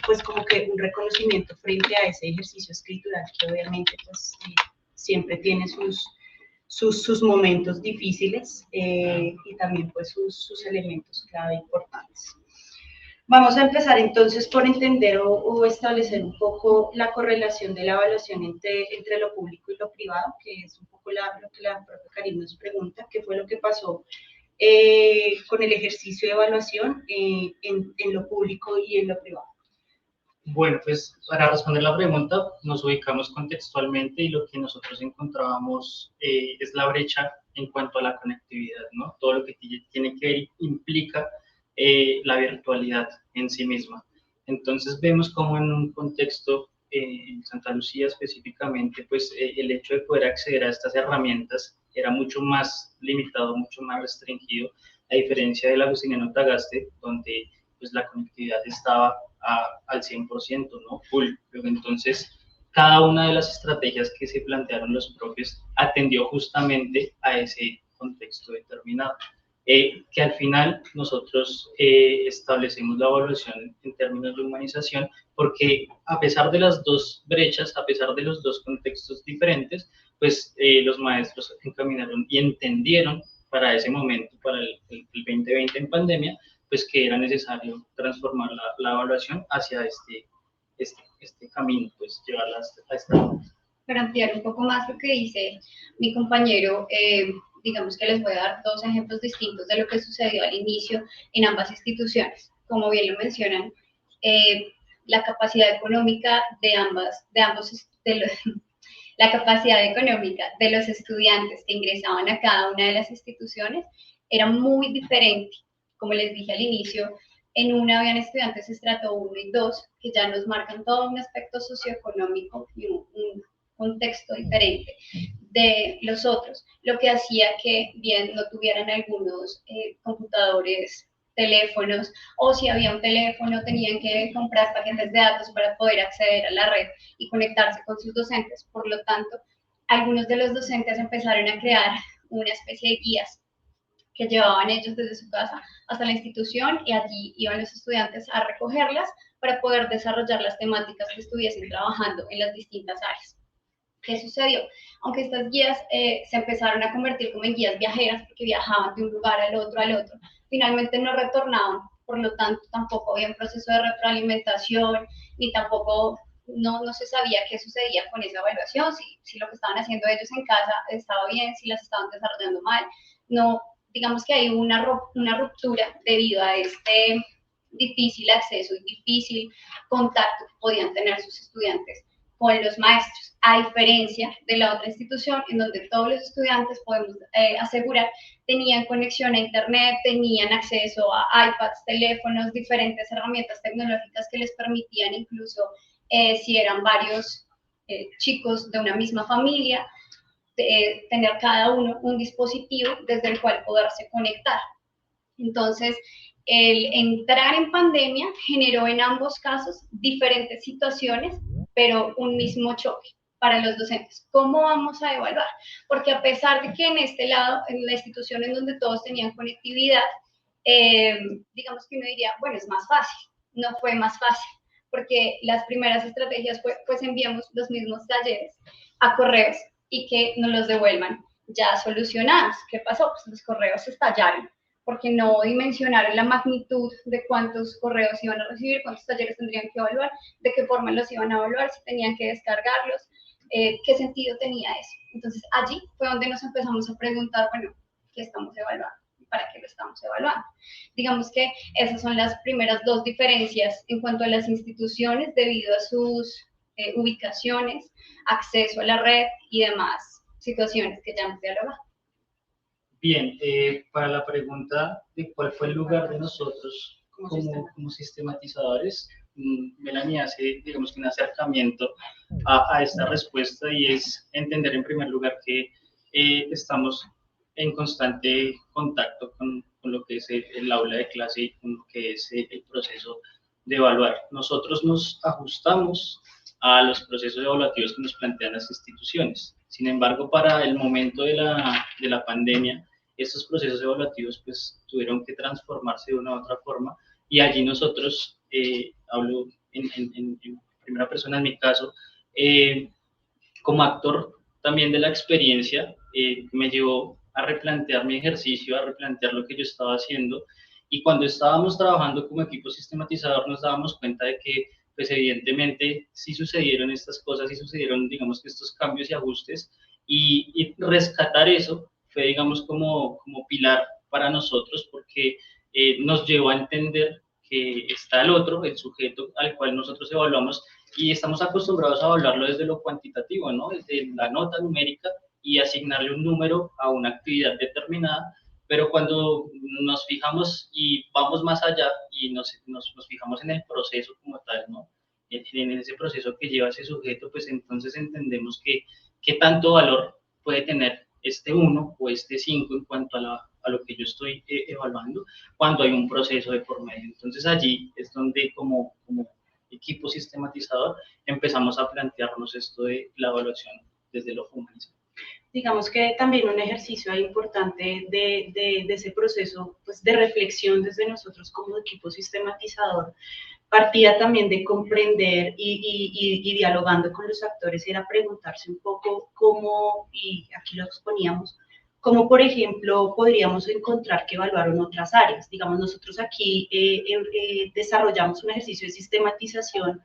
pues, como que un reconocimiento frente a ese ejercicio escritural que obviamente, pues, siempre tiene sus momentos difíciles y también, pues, sus elementos clave importantes. Vamos a empezar entonces por entender o establecer un poco la correlación de la evaluación entre lo público y lo privado, que es un poco lo que la profe Karim nos pregunta, qué fue lo que pasó con el ejercicio de evaluación en lo público y en lo privado. Bueno, pues para responder la pregunta, nos ubicamos contextualmente y lo que nosotros encontrábamos es la brecha en cuanto a la conectividad, ¿no? Todo lo que tiene que ver implica la virtualidad en sí misma. Entonces vemos como en un contexto, en Santa Lucía específicamente, pues el hecho de poder acceder a estas herramientas era mucho más limitado, mucho más restringido, a diferencia de la Justiniano Tagaste, donde pues la conectividad estaba al 100%, ¿no? Full. Pero entonces, cada una de las estrategias que se plantearon los profes atendió justamente a ese contexto determinado. Que al final nosotros establecemos la evaluación en términos de humanización, porque a pesar de las dos brechas, a pesar de los dos contextos diferentes, pues los maestros encaminaron y entendieron para ese momento, para el 2020 en pandemia, pues que era necesario transformar la evaluación hacia este camino, pues llevarla a esta. Para ampliar un poco más lo que dice mi compañero, digamos que les voy a dar dos ejemplos distintos de lo que sucedió al inicio en ambas instituciones. Como bien lo mencionan, la capacidad económica la capacidad económica de los estudiantes que ingresaban a cada una de las instituciones era muy diferente. Como les dije al inicio, en una habían estudiantes estrato 1 y 2 que ya nos marcan todo un aspecto socioeconómico y un contexto diferente de los otros, lo que hacía que bien no tuvieran algunos computadores, teléfonos, o si había un teléfono tenían que comprar paquetes de datos para poder acceder a la red y conectarse con sus docentes. Por lo tanto, algunos de los docentes empezaron a crear una especie de guías que llevaban ellos desde su casa hasta la institución y allí iban los estudiantes a recogerlas para poder desarrollar las temáticas que estuviesen trabajando en las distintas áreas. ¿Qué sucedió? Aunque estas guías se empezaron a convertir como en guías viajeras porque viajaban de un lugar al otro, finalmente no retornaban, por lo tanto tampoco había un proceso de retroalimentación, ni tampoco no se sabía qué sucedía con esa evaluación, si lo que estaban haciendo ellos en casa estaba bien, si las estaban desarrollando mal. No, digamos que hay una ruptura debido a este difícil acceso y difícil contacto que podían tener sus estudiantes con los maestros, a diferencia de la otra institución en donde todos los estudiantes, podemos asegurar, tenían conexión a internet, tenían acceso a iPads, teléfonos, diferentes herramientas tecnológicas que les permitían incluso, si eran varios chicos de una misma familia, tener cada uno un dispositivo desde el cual poderse conectar. Entonces, el entrar en pandemia generó en ambos casos diferentes situaciones, pero un mismo choque para los docentes. ¿Cómo vamos a evaluar? Porque a pesar de que en este lado, en la institución en donde todos tenían conectividad, digamos que uno diría, bueno, es más fácil. No fue más fácil, porque las primeras estrategias fue, pues enviamos los mismos talleres a correos y que nos los devuelvan ya solucionados. ¿Qué pasó? Pues los correos estallaron porque no dimensionaron la magnitud de cuántos correos iban a recibir, cuántos talleres tendrían que evaluar, de qué forma los iban a evaluar, si tenían que descargarlos, qué sentido tenía eso. Entonces allí fue donde nos empezamos a preguntar, bueno, ¿qué estamos evaluando? ¿Para qué lo estamos evaluando? Digamos que esas son las primeras dos diferencias en cuanto a las instituciones debido a sus ubicaciones, acceso a la red y demás situaciones que ya hemos dialogado. Bien, para la pregunta de cuál fue el lugar de nosotros como sistematizadores, Melanie hace, digamos, un acercamiento a esta respuesta y es entender en primer lugar que estamos en constante contacto con lo que es el aula de clase y con lo que es el proceso de evaluar. Nosotros nos ajustamos a los procesos evaluativos que nos plantean las instituciones. Sin embargo, para el momento de la pandemia, estos procesos evaluativos pues tuvieron que transformarse de una u otra forma y allí nosotros, hablo en primera persona en mi caso, como actor también de la experiencia, me llevó a replantear mi ejercicio, a replantear lo que yo estaba haciendo y cuando estábamos trabajando como equipo sistematizador nos dábamos cuenta de que pues evidentemente sí sucedieron estas cosas, sí sucedieron digamos que estos cambios y ajustes y rescatar eso fue, digamos, como pilar para nosotros porque nos llevó a entender que está el otro, el sujeto al cual nosotros evaluamos y estamos acostumbrados a evaluarlo desde lo cuantitativo, ¿no? Desde la nota numérica y asignarle un número a una actividad determinada, pero cuando nos fijamos y vamos más allá y nos fijamos en el proceso como tal, ¿no? En ese proceso que lleva ese sujeto, pues entonces entendemos que qué tanto valor puede tener este 1 o este 5 en cuanto a lo que yo estoy evaluando cuando hay un proceso de por medio. Entonces allí es donde como equipo sistematizador empezamos a plantearnos esto de la evaluación desde lo humanizado. Digamos que también un ejercicio importante de ese proceso pues, de reflexión desde nosotros como equipo sistematizador partía también de comprender y dialogando con los actores era preguntarse un poco cómo, y aquí lo exponíamos, cómo por ejemplo podríamos encontrar que evaluaron otras áreas. Digamos, nosotros aquí desarrollamos un ejercicio de sistematización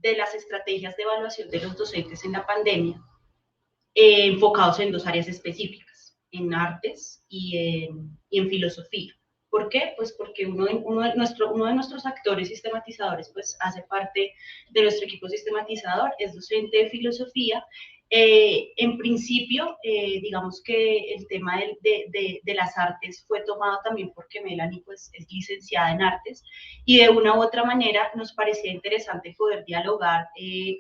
de las estrategias de evaluación de los docentes en la pandemia, enfocados en dos áreas específicas, en artes y en filosofía. ¿Por qué? Pues porque uno de nuestros actores sistematizadores pues hace parte de nuestro equipo sistematizador, es docente de filosofía. En principio, digamos que el tema de las artes fue tomado también porque Melanie pues, es licenciada en artes y de una u otra manera nos parecía interesante poder dialogar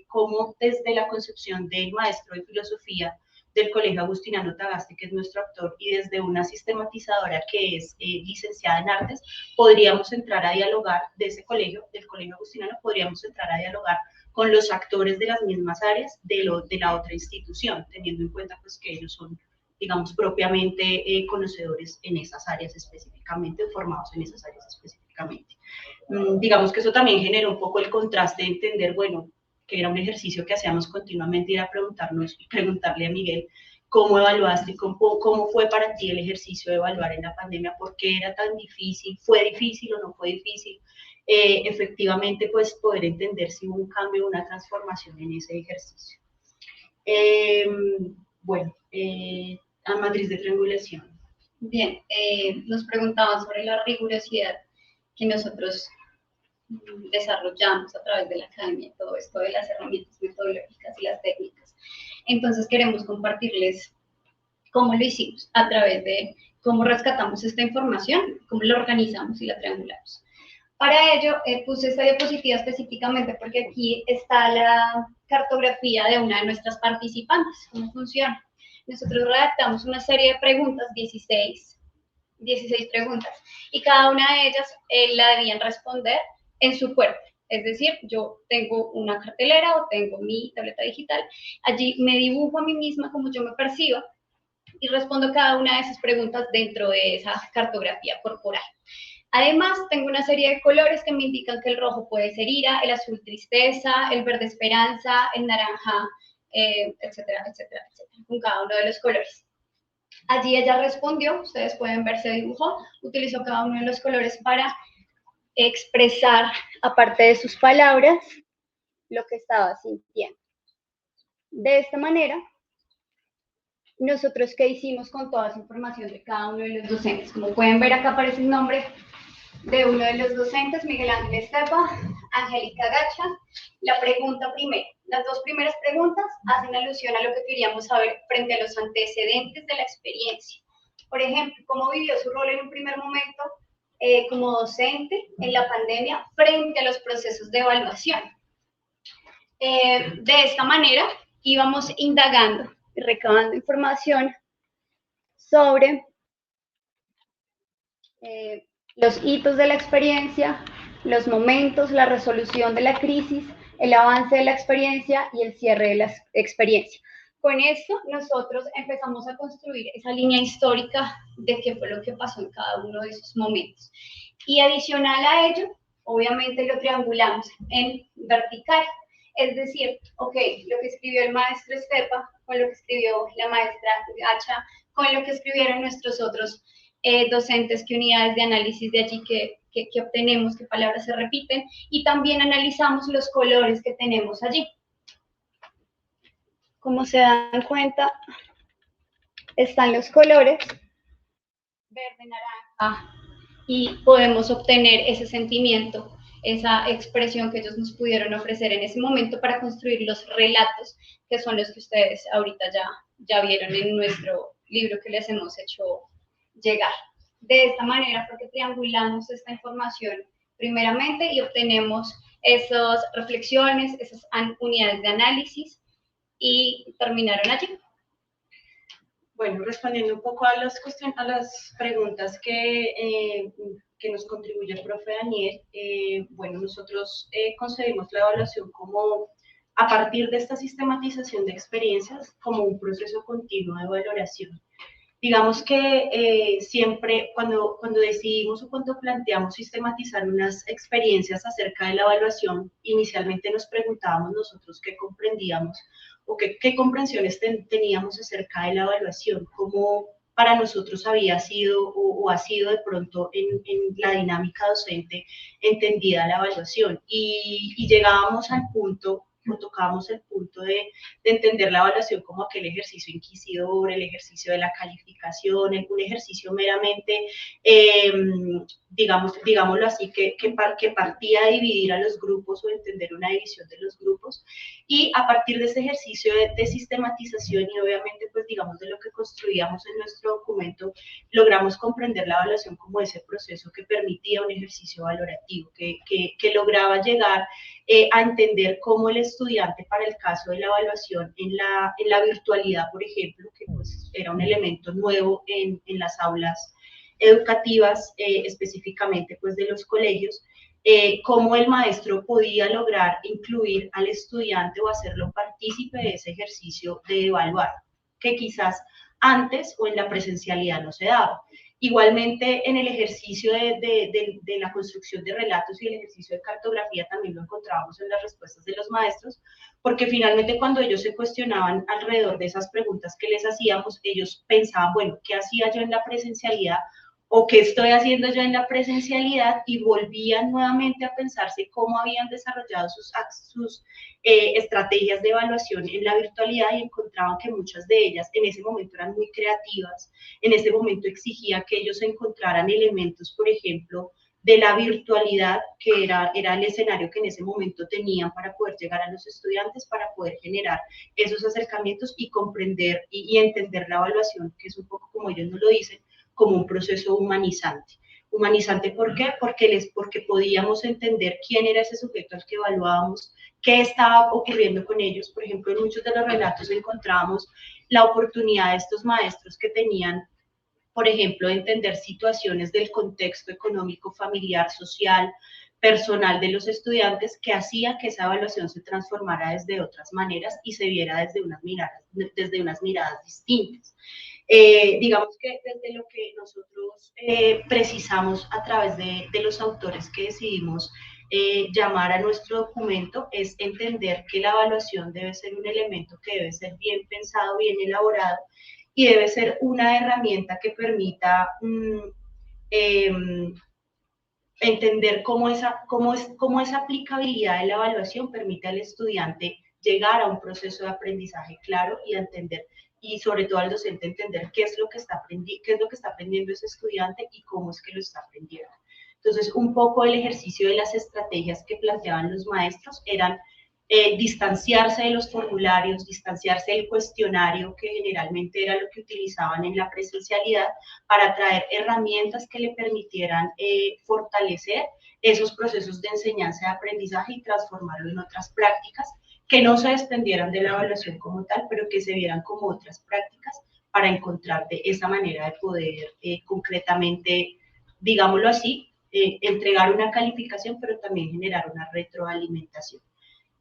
cómo desde la concepción del maestro de filosofía del Colegio Agustinano Tagaste, que es nuestro actor, y desde una sistematizadora que es licenciada en artes, podríamos entrar a dialogar de ese colegio, del Colegio Agustinano, podríamos entrar a dialogar con los actores de las mismas áreas de la otra institución, teniendo en cuenta pues que ellos son, digamos, propiamente conocedores en esas áreas específicamente, formados en esas áreas específicamente. Digamos que eso también generó un poco el contraste de entender, bueno, que era un ejercicio que hacíamos continuamente, ir a preguntarle a Miguel cómo evaluaste, cómo fue para ti el ejercicio de evaluar en la pandemia, por qué era tan difícil, fue difícil o no fue difícil, efectivamente pues poder entender si hubo un cambio, una transformación en ese ejercicio. Bueno, a matriz de triangulación. Bien, nos preguntaban sobre la rigurosidad que nosotros desarrollamos a través de la academia, todo esto de las herramientas metodológicas y las técnicas. Entonces queremos compartirles cómo lo hicimos, a través de cómo rescatamos esta información, cómo la organizamos y la triangulamos. Para ello puse esta diapositiva específicamente porque aquí está la cartografía de una de nuestras participantes, cómo funciona. Nosotros redactamos una serie de preguntas, 16 preguntas, y cada una de ellas la debían responder en su cuerpo. Es decir, yo tengo una cartelera o tengo mi tableta digital, allí me dibujo a mí misma como yo me percibo y respondo cada una de esas preguntas dentro de esa cartografía corporal. Además, tengo una serie de colores que me indican que el rojo puede ser ira, el azul tristeza, el verde esperanza, el naranja, etcétera, etcétera, etcétera, con cada uno de los colores. Allí ella respondió, ustedes pueden ver, se dibujó, utilizó cada uno de los colores para expresar, aparte de sus palabras, lo que estaba sintiendo. De esta manera, nosotros, ¿qué hicimos con toda esa información de cada uno de los docentes? Como pueden ver, acá aparece el nombre de uno de los docentes, Miguel Ángel Estepa, Angélica Gacha. La pregunta primero, las dos primeras preguntas hacen alusión a lo que queríamos saber frente a los antecedentes de la experiencia. Por ejemplo, cómo vivió su rol en un primer momento como docente en la pandemia frente a los procesos de evaluación. De esta manera íbamos indagando y recabando información sobre los hitos de la experiencia, los momentos, la resolución de la crisis, el avance de la experiencia y el cierre de la experiencia. Con esto nosotros empezamos a construir esa línea histórica de qué fue lo que pasó en cada uno de esos momentos. Y adicional a ello, obviamente lo triangulamos en vertical. Es decir, ok, lo que escribió el maestro Estepa, con lo que escribió la maestra Gacha, con lo que escribieron nuestros otros docentes, qué unidades de análisis de allí que obtenemos, qué palabras se repiten, y también analizamos los colores que tenemos allí. Como se dan cuenta, están los colores, verde, naranja, y podemos obtener ese sentimiento, esa expresión que ellos nos pudieron ofrecer en ese momento para construir los relatos, que son los que ustedes ahorita ya vieron en nuestro libro que les hemos hecho llegar. De esta manera, porque triangulamos esta información primeramente y obtenemos esas reflexiones, esas unidades de análisis y terminaron allí. Bueno, respondiendo un poco a las preguntas que nos contribuye el profe Daniel, bueno, nosotros concebimos la evaluación como, a partir de esta sistematización de experiencias, como un proceso continuo de valoración. Digamos que siempre cuando decidimos o cuando planteamos sistematizar unas experiencias acerca de la evaluación, inicialmente nos preguntábamos nosotros qué comprendíamos o qué comprensiones teníamos acerca de la evaluación, cómo para nosotros había sido o ha sido de pronto en la dinámica docente entendida la evaluación. Y llegábamos al punto, o tocábamos el punto de entender la evaluación como aquel ejercicio inquisidor, el ejercicio de la calificación, un ejercicio meramente, digámoslo así, que partía de dividir a los grupos o entender una división de los grupos, y a partir de ese ejercicio de sistematización y obviamente pues digamos de lo que construíamos en nuestro documento, logramos comprender la evaluación como ese proceso que permitía un ejercicio valorativo, que lograba llegar a entender cómo el estudiante, para el caso de la evaluación en la virtualidad, por ejemplo, que pues era un elemento nuevo en las aulas educativas, específicamente pues de los colegios, cómo el maestro podía lograr incluir al estudiante o hacerlo partícipe de ese ejercicio de evaluar, que quizás antes o en la presencialidad no se daba. Igualmente, en el ejercicio de la construcción de relatos y el ejercicio de cartografía también lo encontrábamos en las respuestas de los maestros, porque finalmente cuando ellos se cuestionaban alrededor de esas preguntas que les hacíamos, ellos pensaban, bueno, ¿qué hacía yo en la presencialidad? ¿O qué estoy haciendo yo en la presencialidad? Y volvían nuevamente a pensarse cómo habían desarrollado sus estrategias de evaluación en la virtualidad y encontraban que muchas de ellas en ese momento eran muy creativas, en ese momento exigía que ellos encontraran elementos, por ejemplo, de la virtualidad, que era el escenario que en ese momento tenían para poder llegar a los estudiantes, para poder generar esos acercamientos y comprender y entender la evaluación, que es un poco como ellos nos lo dicen, como un proceso humanizante. Humanizante, ¿por qué? Porque podíamos entender quién era ese sujeto al que evaluábamos, qué estaba ocurriendo con ellos. Por ejemplo, en muchos de los relatos encontrábamos la oportunidad de estos maestros que tenían, por ejemplo, de entender situaciones del contexto económico, familiar, social, personal de los estudiantes, que hacía que esa evaluación se transformara desde otras maneras y se viera desde unas miradas distintas. Digamos que desde lo que nosotros precisamos a través de los autores que decidimos llamar a nuestro documento, es entender que la evaluación debe ser un elemento que debe ser bien pensado, bien elaborado, y debe ser una herramienta que permita entender cómo esa aplicabilidad de la evaluación permite al estudiante llegar a un proceso de aprendizaje claro y a entender, y sobre todo al docente entender qué es lo que está aprendiendo ese estudiante y cómo es que lo está aprendiendo. Entonces, un poco el ejercicio de las estrategias que planteaban los maestros eran distanciarse de los formularios, distanciarse del cuestionario, que generalmente era lo que utilizaban en la presencialidad, para traer herramientas que le permitieran fortalecer esos procesos de enseñanza y aprendizaje y transformarlo en otras prácticas que no se desprendieran de la evaluación como tal, pero que se vieran como otras prácticas para encontrar de esa manera de poder concretamente, digámoslo así, entregar una calificación, pero también generar una retroalimentación,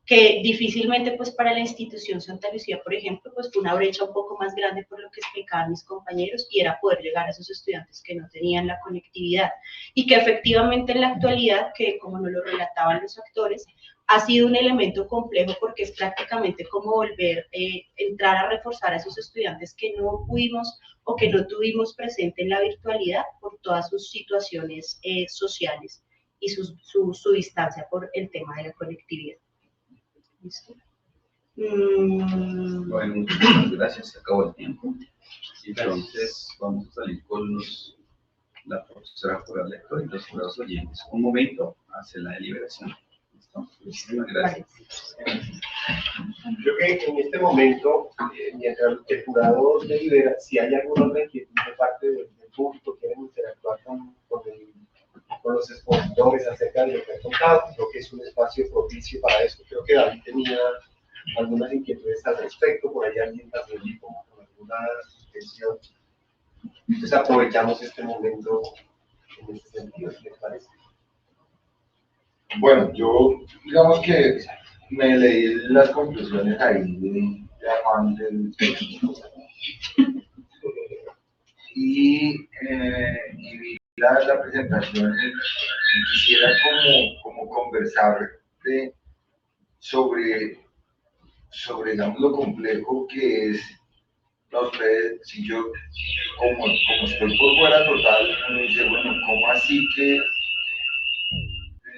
que difícilmente pues para la institución Santa Lucía, por ejemplo, pues fue una brecha un poco más grande por lo que explicaban mis compañeros, y era poder llegar a esos estudiantes que no tenían la conectividad, y que efectivamente en la actualidad, que como nos lo relataban los actores, ha sido un elemento complejo porque es prácticamente como volver entrar a reforzar a esos estudiantes que no pudimos o que no tuvimos presente en la virtualidad por todas sus situaciones sociales y su distancia por el tema de la conectividad. ¿Listo? Bueno, muchas gracias, se acabó el tiempo. Entonces, vamos a salir con la profesora Coral Lector y los jurados oyentes. Un momento, hace la deliberación. ¿Listo? Muchísimas gracias. Creo que en este momento, mientras el jurado delibera, si hay alguna otra inquietud de parte del público, quieren interactuar con los expositores acerca de lo que han contado, creo que es un espacio propicio para eso. Creo que David tenía algunas inquietudes al respecto, por ahí alguien también dijo con alguna intención. Entonces aprovechamos este momento en este sentido, ¿qué les parece? Bueno, yo digamos que me leí las conclusiones ahí de Armand del y vi la presentación y quisiera como conversar sobre digamos lo complejo que es no, ustedes, si yo, como estoy por fuera total, uno dice, bueno, ¿cómo así que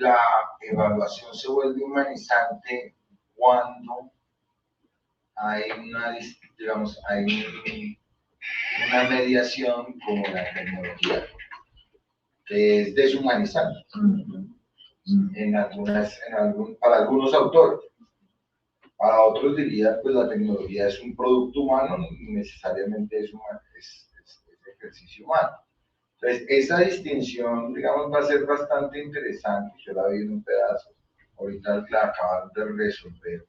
la evaluación se vuelve humanizante cuando hay digamos, hay una mediación como la tecnología, que es deshumanizante para algunos autores? Para otros diría, pues la tecnología es un producto humano, no necesariamente es ejercicio humano. Entonces, esa distinción, digamos, va a ser bastante interesante. Yo la vi en un pedazo, ahorita la acaban de resolver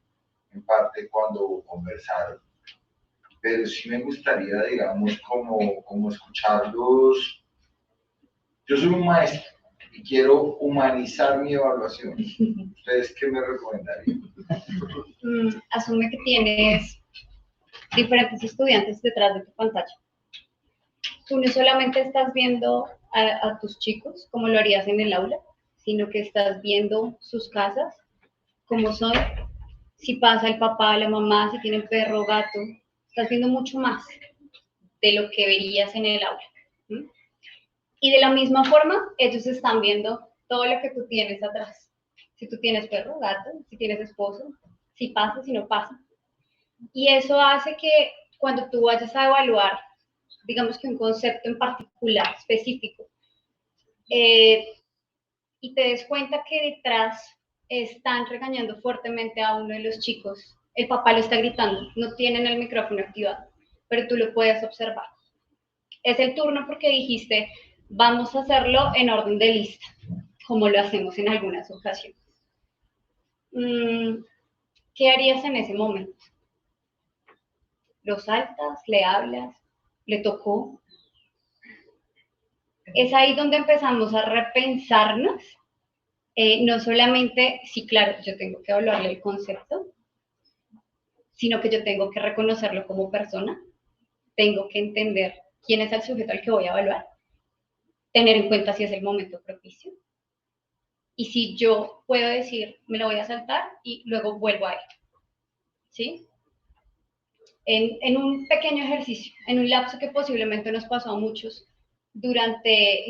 en parte cuando conversaron. Pero sí me gustaría, digamos, como escucharlos. Yo soy un maestro y quiero humanizar mi evaluación. ¿Ustedes qué me recomendarían? Asume que tienes diferentes estudiantes detrás de tu pantalla. Tú no solamente estás viendo a tus chicos como lo harías en el aula, sino que estás viendo sus casas, cómo son, si pasa el papá, la mamá, si tienen perro, gato. Estás viendo mucho más de lo que verías en el aula. ¿Sí? Y de la misma forma, ellos están viendo todo lo que tú tienes atrás. Si tú tienes perro, gato, si tienes esposo, si pasa, si no pasa. Y eso hace que cuando tú vayas a evaluar, digamos que un concepto en particular, específico, y te des cuenta que detrás están regañando fuertemente a uno de los chicos, el papá lo está gritando, no tienen el micrófono activado, pero tú lo puedes observar. Es el turno porque dijiste, vamos a hacerlo en orden de lista, como lo hacemos en algunas ocasiones. ¿Qué harías en ese momento? ¿Lo saltas? ¿Le hablas? ¿Le tocó? Es ahí donde empezamos a repensarnos, no solamente, sí, claro, yo tengo que evaluarle el concepto, sino que yo tengo que reconocerlo como persona, tengo que entender quién es el sujeto al que voy a evaluar, tener en cuenta si es el momento propicio, y si yo puedo decir, me lo voy a saltar y luego vuelvo a él, ¿sí? En un pequeño ejercicio, en un lapso que posiblemente nos pasó a muchos durante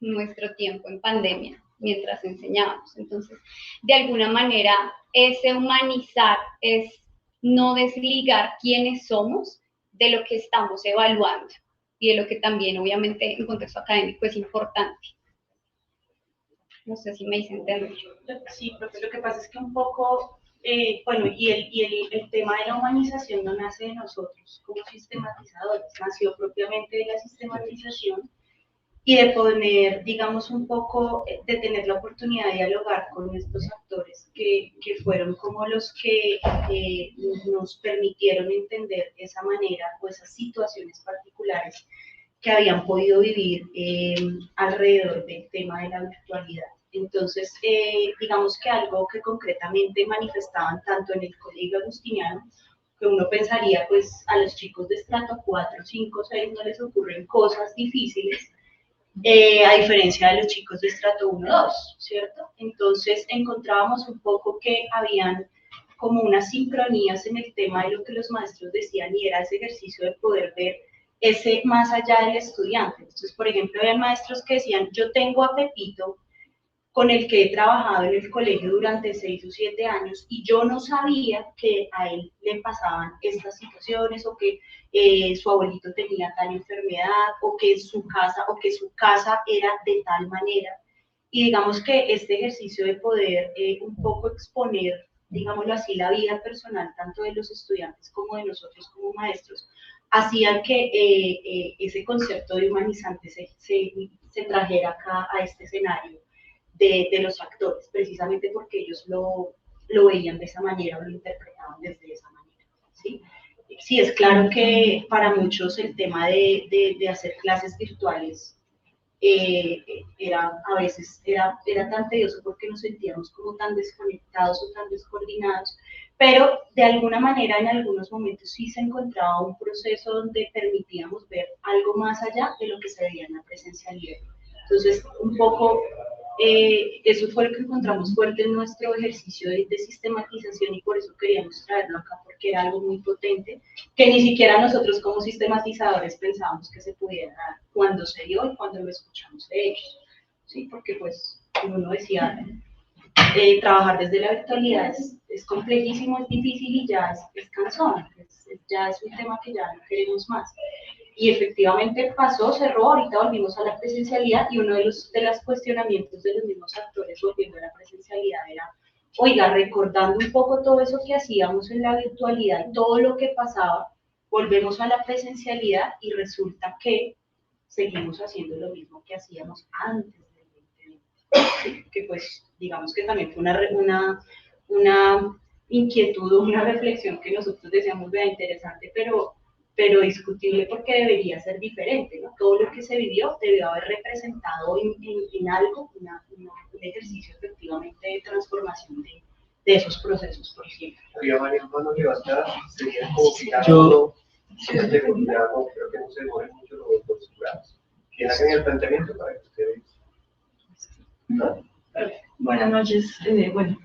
nuestro tiempo en pandemia, mientras enseñábamos. Entonces, de alguna manera, ese humanizar es no desligar quiénes somos de lo que estamos evaluando y de lo que también, obviamente, en contexto académico es importante. No sé si me hice entender. Sí, profe, lo que pasa es que un poco, bueno, el tema de la humanización no nace de nosotros como sistematizadores, nació propiamente de la sistematización y de poner, digamos, un poco, de tener la oportunidad de dialogar con estos actores que fueron como los que nos permitieron entender esa manera o esas situaciones particulares que habían podido vivir alrededor del tema de la virtualidad. Entonces, digamos que algo que concretamente manifestaban tanto en el Colegio Agustiniano, que uno pensaría, pues a los chicos de estrato 4, 5, 6 no les ocurren cosas difíciles, a diferencia de los chicos de estrato 1, 2, ¿cierto? Entonces, encontrábamos un poco que habían como unas sincronías en el tema de lo que los maestros decían y era ese ejercicio de poder ver ese más allá del estudiante. Entonces, por ejemplo, había maestros que decían, yo tengo a Pepito con el que he trabajado en el colegio durante 6 o 7 años y yo no sabía que a él le pasaban estas situaciones o que su abuelito tenía tal enfermedad o que su casa era de tal manera. Y digamos que este ejercicio de poder un poco exponer, digámoslo así, la vida personal tanto de los estudiantes como de nosotros como maestros, hacían que ese concepto de humanizante se trajera acá a este escenario de los actores, precisamente porque ellos lo veían de esa manera o lo interpretaban desde esa manera, ¿sí? Sí, es claro que para muchos el tema de hacer clases virtuales a veces era tan tedioso porque nos sentíamos como tan desconectados o tan descoordinados, pero de alguna manera en algunos momentos sí se encontraba un proceso donde permitíamos ver algo más allá de lo que se veía en la presencialidad. Entonces, un poco Eso fue lo que encontramos fuerte en nuestro ejercicio de sistematización y por eso queríamos traerlo acá, porque era algo muy potente, que ni siquiera nosotros como sistematizadores pensábamos que se pudiera dar cuando se dio y cuando lo escuchamos de ellos, ¿sí? Porque pues, como uno decía, trabajar desde la virtualidad es complejísimo, es difícil y ya es cansón, ya es un tema que ya no queremos más. Y efectivamente pasó, cerró, ahorita volvimos a la presencialidad y uno de los cuestionamientos de los mismos actores volviendo a la presencialidad era, oiga, recordando un poco todo eso que hacíamos en la virtualidad y todo lo que pasaba, volvemos a la presencialidad y resulta que seguimos haciendo lo mismo que hacíamos antes del 2020. Que pues digamos que también fue una inquietud o una reflexión que nosotros decíamos, vea, interesante, pero discutible porque debería ser diferente, ¿no? Todo lo que se vivió debió haber representado en algo, un ejercicio efectivamente de transformación de esos procesos, por ejemplo. Había varias manos levantadas, sería como que cada uno se terminara, creo que no se demore mucho los jurados. Que hagan el planteamiento para que ustedes... Buenas noches. Bueno,